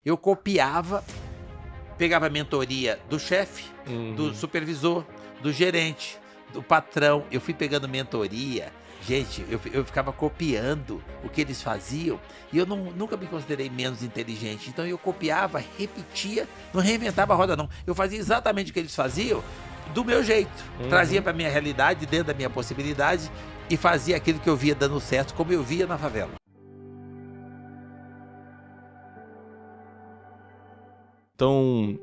Eu copiava, pegava a mentoria do chefe, do supervisor, do gerente, do patrão. Eu fui pegando mentoria. Gente, eu ficava copiando o que eles faziam e eu nunca me considerei menos inteligente. Então eu copiava, repetia, não reinventava a roda não. Eu fazia exatamente o que eles faziam do meu jeito. Trazia para minha realidade, dentro da minha possibilidade e fazia aquilo que eu via dando certo, como eu via na favela. Então,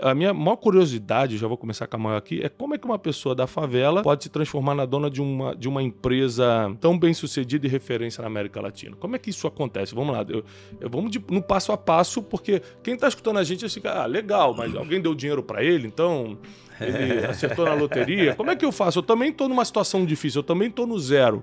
a minha maior curiosidade, já vou começar com a maior aqui, é como é que uma pessoa da favela pode se transformar na dona de uma empresa tão bem sucedida e referência na América Latina. Como é que isso acontece? Vamos lá, vamos no passo a passo, porque quem está escutando a gente fica, legal, mas alguém deu dinheiro para ele, então ele acertou na loteria. Como é que eu faço? Eu também estou numa situação difícil, eu também estou no zero.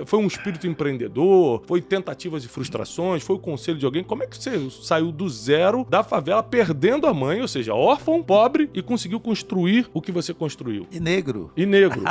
Foi um espírito empreendedor, foi tentativas e frustrações, foi o conselho de alguém. Como é que você saiu do zero da favela, perdendo a mãe, ou seja, órfão, pobre, e conseguiu construir o que você construiu? E negro. E negro,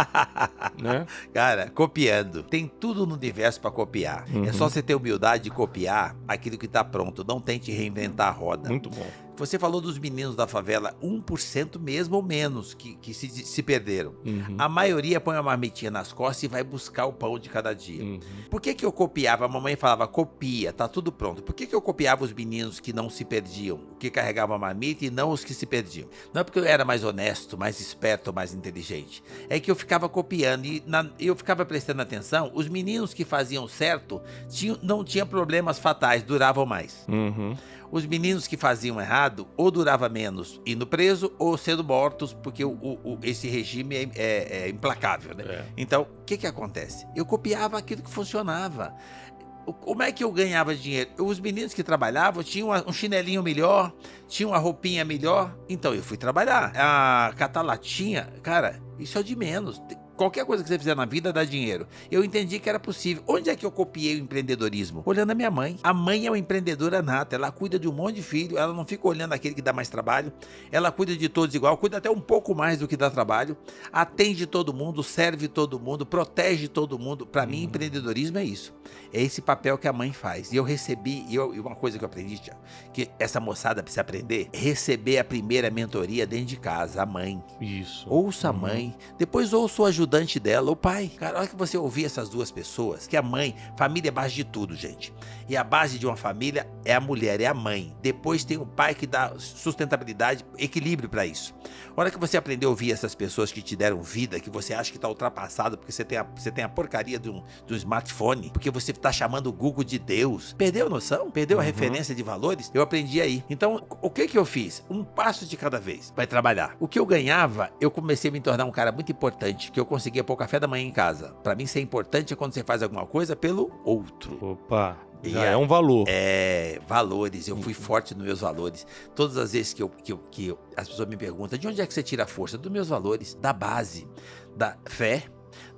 né? Cara, copiando. Tem tudo no universo para copiar. É só você ter humildade de copiar aquilo que tá pronto. Não tente reinventar a roda. Muito bom. Você falou dos meninos da favela, 1% mesmo ou menos que se perderam. A maioria põe uma marmitinha nas costas e vai buscar o pão de cada dia. Por que eu copiava? A mamãe falava, copia, tá tudo pronto. Por que eu copiava os meninos que não se perdiam, que carregavam a marmita e não os que se perdiam? Não é porque eu era mais honesto, mais esperto, mais inteligente. É que eu ficava copiando e eu ficava prestando atenção. Os meninos que faziam certo não tinham problemas fatais, duravam mais. Os meninos que faziam errado ou durava menos indo preso ou sendo mortos, porque esse regime é implacável, né? Então, o que acontece? Eu copiava aquilo que funcionava. Como é que eu ganhava dinheiro? Os meninos que trabalhavam tinham um chinelinho melhor, tinham uma roupinha melhor, então eu fui trabalhar. A catar latinha, cara, isso é o de menos. Qualquer coisa que você fizer na vida dá dinheiro. Eu entendi que era possível. Onde é que eu copiei o empreendedorismo? Olhando a minha mãe. A mãe é uma empreendedora nata. Ela cuida de um monte de filho. Ela não fica olhando aquele que dá mais trabalho. Ela cuida de todos igual. Cuida até um pouco mais do que dá trabalho. Atende todo mundo. Serve todo mundo. Protege todo mundo. Para mim, empreendedorismo é isso. É esse papel que a mãe faz. E eu recebi... E uma coisa que eu aprendi, Thiago, que essa moçada precisa aprender. Receber a primeira mentoria dentro de casa. A mãe. Isso. Ouça a mãe. Depois ouça o ajudante dela, o pai. Cara, a hora que você ouvir essas duas pessoas, que a mãe, família é base de tudo, gente. E a base de uma família é a mulher, é a mãe. Depois tem o pai que dá sustentabilidade, equilíbrio pra isso. A hora que você aprender a ouvir essas pessoas que te deram vida, que você acha que tá ultrapassado porque você tem a porcaria do smartphone, porque você tá chamando o Google de Deus. Perdeu a noção? Perdeu a referência de valores? Eu aprendi aí. Então, o que eu fiz? Um passo de cada vez. Vai trabalhar. O que eu ganhava, eu comecei a me tornar um cara muito importante, que eu conseguia pôr café da manhã em casa. Pra mim, ser importante é quando você faz alguma coisa pelo outro. Opa, já é um valor. Valores. Eu fui forte nos meus valores. Todas as vezes que as pessoas me perguntam, de onde é que você tira a força? Dos meus valores, da base, da fé,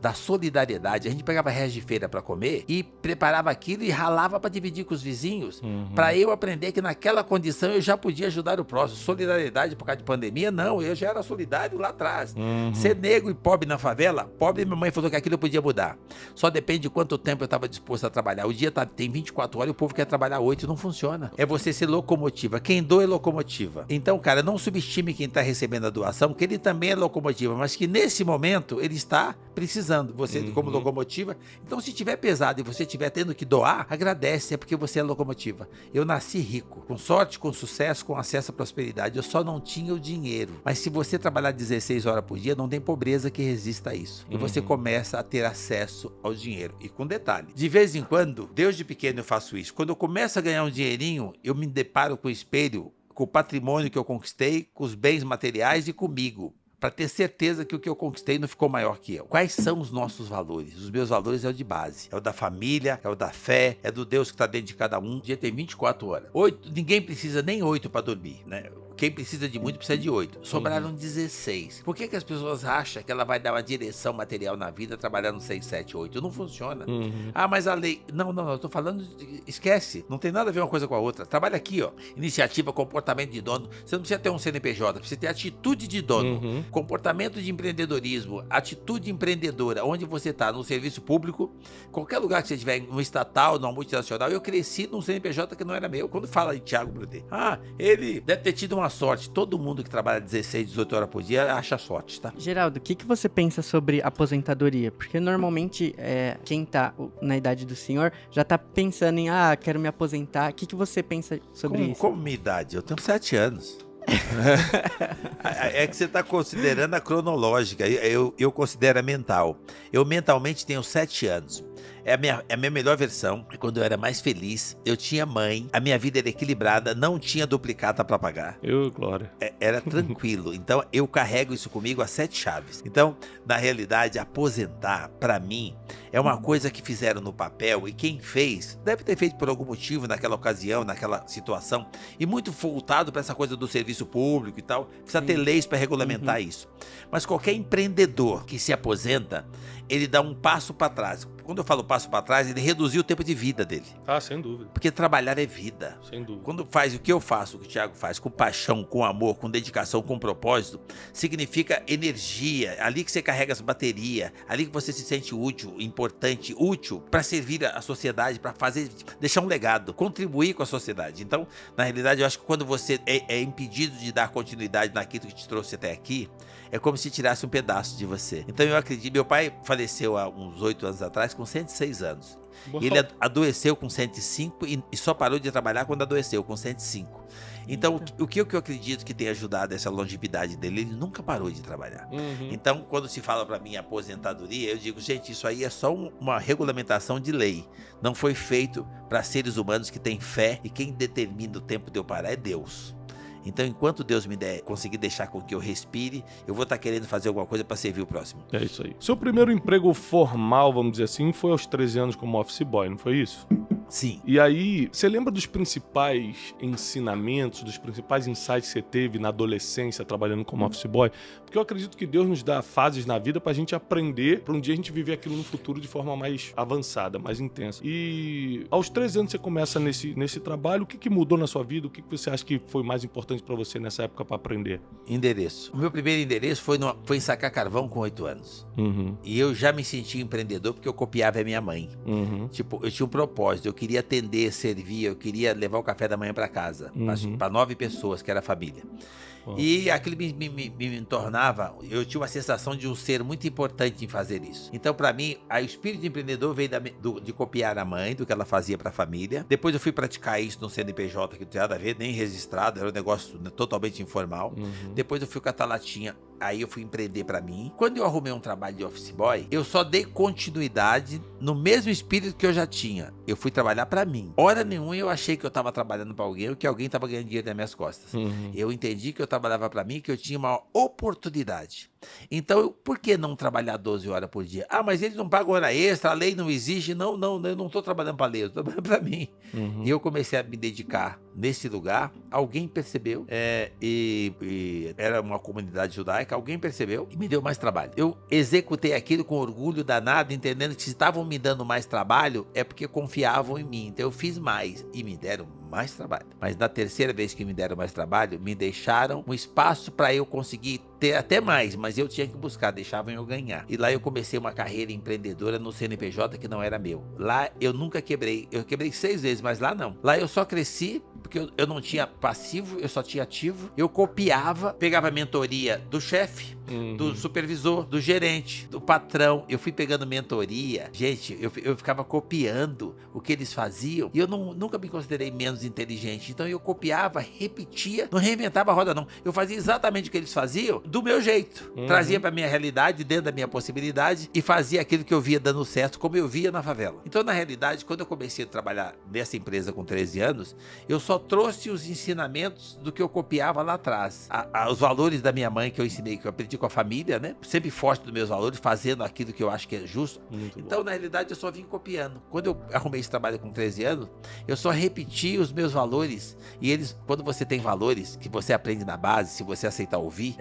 da solidariedade. A gente pegava resto de feira para comer e preparava aquilo e ralava para dividir com os vizinhos, para eu aprender que naquela condição eu já podia ajudar o próximo. Solidariedade por causa de pandemia, não, eu já era solidário lá atrás. Ser negro e pobre na favela, pobre, minha mãe falou que aquilo eu podia mudar. Só depende de quanto tempo eu estava disposto a trabalhar. O dia tem 24 horas e o povo quer trabalhar 8 e não funciona. É você ser locomotiva. Quem doa é locomotiva. Então, cara, não subestime quem está recebendo a doação, que ele também é locomotiva, mas que nesse momento ele está precisando. Você como locomotiva. Então, se tiver pesado e você estiver tendo que doar, agradece, é porque você é locomotiva. Eu nasci rico, com sorte, com sucesso, com acesso à prosperidade. Eu só não tinha o dinheiro. Mas se você trabalhar 16 horas por dia, não tem pobreza que resista a isso. E você começa a ter acesso ao dinheiro. E com detalhe, de vez em quando, Deus de pequeno eu faço isso. Quando eu começo a ganhar um dinheirinho, eu me deparo com o espelho, com o patrimônio que eu conquistei, com os bens materiais e comigo, para ter certeza que o que eu conquistei não ficou maior que eu. Quais são os nossos valores? Os meus valores é o de base. É o da família, é o da fé, é do Deus que está dentro de cada um. O dia tem 24 horas. Ninguém precisa nem 8 para dormir, né? quem precisa de muito precisa de 8. Sobraram 16. Por que as pessoas acham que ela vai dar uma direção material na vida trabalhando 6, 7, 8? Não funciona. Mas a lei... Não, eu tô falando... Esquece. Não tem nada a ver uma coisa com a outra. Trabalha aqui, ó. Iniciativa, comportamento de dono. Você não precisa ter um CNPJ, precisa ter atitude de dono. Comportamento de empreendedorismo, atitude empreendedora. Onde você tá, no serviço público, qualquer lugar que você estiver, no estatal, numa multinacional. Eu cresci num CNPJ que não era meu. Quando fala em Thiago Brunet, ele deve ter tido uma sorte. Todo mundo que trabalha 16, 18 horas por dia acha sorte, tá? Geraldo, o que você pensa sobre aposentadoria? Porque normalmente quem tá na idade do senhor já tá pensando em, quero me aposentar. O que você pensa sobre isso? Como minha idade? Eu tenho 7 anos. É que você está considerando a cronológica, eu considero a mental. Eu mentalmente tenho 7 anos. É a minha melhor versão. Quando eu era mais feliz, eu tinha mãe, a minha vida era equilibrada, não tinha duplicata para pagar. Glória. Era tranquilo. Então eu carrego isso comigo a 7 chaves. Então, na realidade, aposentar, para mim, é uma coisa que fizeram no papel e quem fez, deve ter feito por algum motivo naquela ocasião, naquela situação, e muito voltado para essa coisa do serviço público e tal. Precisa ter leis para regulamentar isso. Mas qualquer empreendedor que se aposenta, ele dá um passo para trás. Quando eu falo passo para trás, ele reduziu o tempo de vida dele. Sem dúvida. Porque trabalhar é vida. Sem dúvida. Quando faz o que eu faço, o que o Thiago faz, com paixão, com amor, com dedicação, com propósito, significa energia. Ali que você carrega as baterias, ali que você se sente útil, importante, útil para servir a sociedade, para deixar um legado, contribuir com a sociedade. Então, na realidade, eu acho que quando você é impedido de dar continuidade naquilo que te trouxe até aqui, é como se tirasse um pedaço de você. Então eu acredito, meu pai faleceu há uns 8 anos atrás com 106 anos. Ele adoeceu com 105 e só parou de trabalhar quando adoeceu, com 105. Então, o que eu acredito que tem ajudado essa longevidade dele, ele nunca parou de trabalhar. Então, quando se fala para mim aposentadoria, eu digo, gente, isso aí é só uma regulamentação de lei. Não foi feito para seres humanos que têm fé e quem determina o tempo de eu parar é Deus. Então, enquanto Deus me conseguir deixar com que eu respire, eu vou estar querendo fazer alguma coisa para servir o próximo. É isso aí. Seu primeiro emprego formal, vamos dizer assim, foi aos 13 anos como office boy, não foi isso? Sim. E aí, você lembra dos principais ensinamentos, dos principais insights que você teve na adolescência trabalhando como office boy? Porque eu acredito que Deus nos dá fases na vida pra gente aprender, pra um dia a gente viver aquilo no futuro de forma mais avançada, mais intensa. E aos 13 anos você começa nesse trabalho, o que mudou na sua vida? O que você acha que foi mais importante pra você nessa época pra aprender? Endereço. O meu primeiro endereço foi em sacar carvão com 8 anos. E eu já me senti empreendedor porque eu copiava a minha mãe. Tipo, eu tinha um propósito, eu queria atender, servir, eu queria levar o café da manhã para casa, para 9 pessoas, que era a família. E aquilo me tornava, eu tinha uma sensação de um ser muito importante em fazer isso. Então, para mim, o espírito empreendedor veio de copiar a mãe, do que ela fazia para a família. Depois eu fui praticar isso no CNPJ, que não tinha nada a ver, nem registrado, era um negócio totalmente informal. Depois eu fui catar latinha, aí eu fui empreender para mim. Quando eu arrumei um trabalho de office boy, eu só dei continuidade no mesmo espírito que eu já tinha. Eu fui trabalhar para mim. Hora nenhuma eu achei que eu estava trabalhando para alguém ou que alguém estava ganhando dinheiro nas minhas costas. Eu entendi que eu trabalhava para mim, que eu tinha uma oportunidade. Então, por que não trabalhar 12 horas por dia? Mas eles não pagam hora extra, a lei não exige. Não, eu não estou trabalhando para a lei, eu estou trabalhando para mim. E eu comecei a me dedicar nesse lugar. Alguém percebeu, e era uma comunidade judaica, alguém percebeu e me deu mais trabalho. Eu executei aquilo com orgulho danado, entendendo que se estavam me dando mais trabalho, é porque confiavam em mim. Então eu fiz mais e me deram mais trabalho. Mas na terceira vez que me deram mais trabalho, me deixaram um espaço para eu conseguir ter até mais, mas eu tinha que buscar, deixavam eu ganhar. E lá eu comecei uma carreira empreendedora no CNPJ que não era meu. Lá eu nunca quebrei, eu quebrei 6 vezes, mas lá não. Lá eu só cresci porque eu não tinha passivo, eu só tinha ativo. Eu copiava, pegava a mentoria do chefe, do supervisor, do gerente, do patrão. Eu fui pegando mentoria. Gente, eu ficava copiando o que eles faziam e eu nunca me considerei menos inteligente. Então eu copiava, repetia, não reinventava a roda não. Eu fazia exatamente o que eles faziam do meu jeito. Trazia pra minha realidade, dentro da minha possibilidade e fazia aquilo que eu via dando certo, como eu via na favela. Então, na realidade, quando eu comecei a trabalhar nessa empresa com 13 anos, eu só só trouxe os ensinamentos do que eu copiava lá atrás. Os valores da minha mãe que eu ensinei, que eu aprendi com a família, né? Sempre forte dos meus valores, fazendo aquilo que eu acho que é justo. Então, na realidade, eu só vim copiando. Quando eu arrumei esse trabalho com 13 anos, eu só repeti os meus valores. E eles, quando você tem valores, que você aprende na base, se você aceitar ouvir,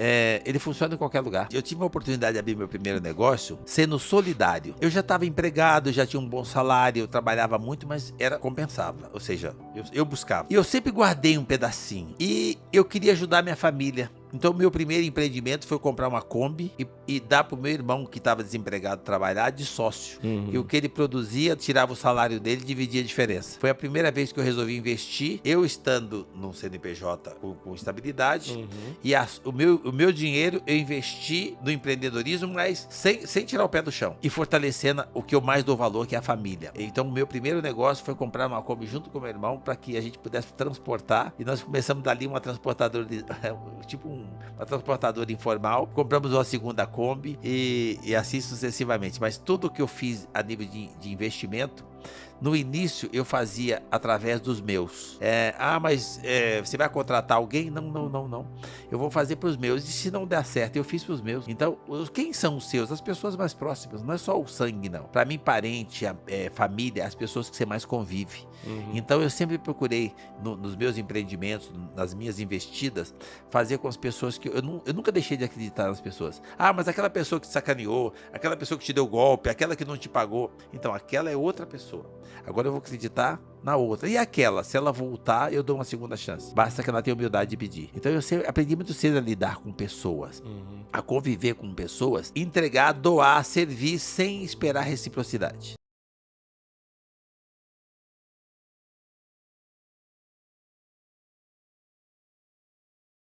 ele funciona em qualquer lugar. Eu tive a oportunidade de abrir meu primeiro negócio sendo solidário. Eu já estava empregado, já tinha um bom salário, eu trabalhava muito, mas compensava. Ou seja, eu buscava. E eu sempre guardei um pedacinho. E eu queria ajudar minha família. Então, meu primeiro empreendimento foi comprar uma Kombi e dar pro meu irmão, que estava desempregado, trabalhar de sócio. E o que ele produzia, tirava o salário dele e dividia a diferença. Foi a primeira vez que eu resolvi investir, eu estando num CNPJ com estabilidade, e o meu dinheiro eu investi no empreendedorismo, mas sem tirar o pé do chão. E fortalecendo o que eu mais dou valor, que é a família. Então, o meu primeiro negócio foi comprar uma Kombi junto com o meu irmão, para que a gente pudesse transportar. E nós começamos dali uma transportadora, tipo uma transportadora informal, compramos uma segunda Kombi e assim sucessivamente. Mas tudo que eu fiz a nível de investimento, no início eu fazia através dos meus. Mas você vai contratar alguém? Não. Eu vou fazer para os meus. E se não der certo, eu fiz para os meus. Então, quem são os seus? As pessoas mais próximas. Não é só o sangue, não. Para mim, parente, família, as pessoas que você mais convive. Então, eu sempre procurei, nos meus empreendimentos, nas minhas investidas, fazer com as pessoas que... Eu nunca deixei de acreditar nas pessoas. Mas aquela pessoa que te sacaneou, aquela pessoa que te deu golpe, aquela que não te pagou. Então, aquela é outra pessoa. Agora eu vou acreditar na outra. E aquela, se ela voltar, eu dou uma segunda chance. Basta que ela tenha humildade de pedir. Então eu aprendi muito cedo a lidar com pessoas, a conviver com pessoas, entregar, doar, servir sem esperar reciprocidade.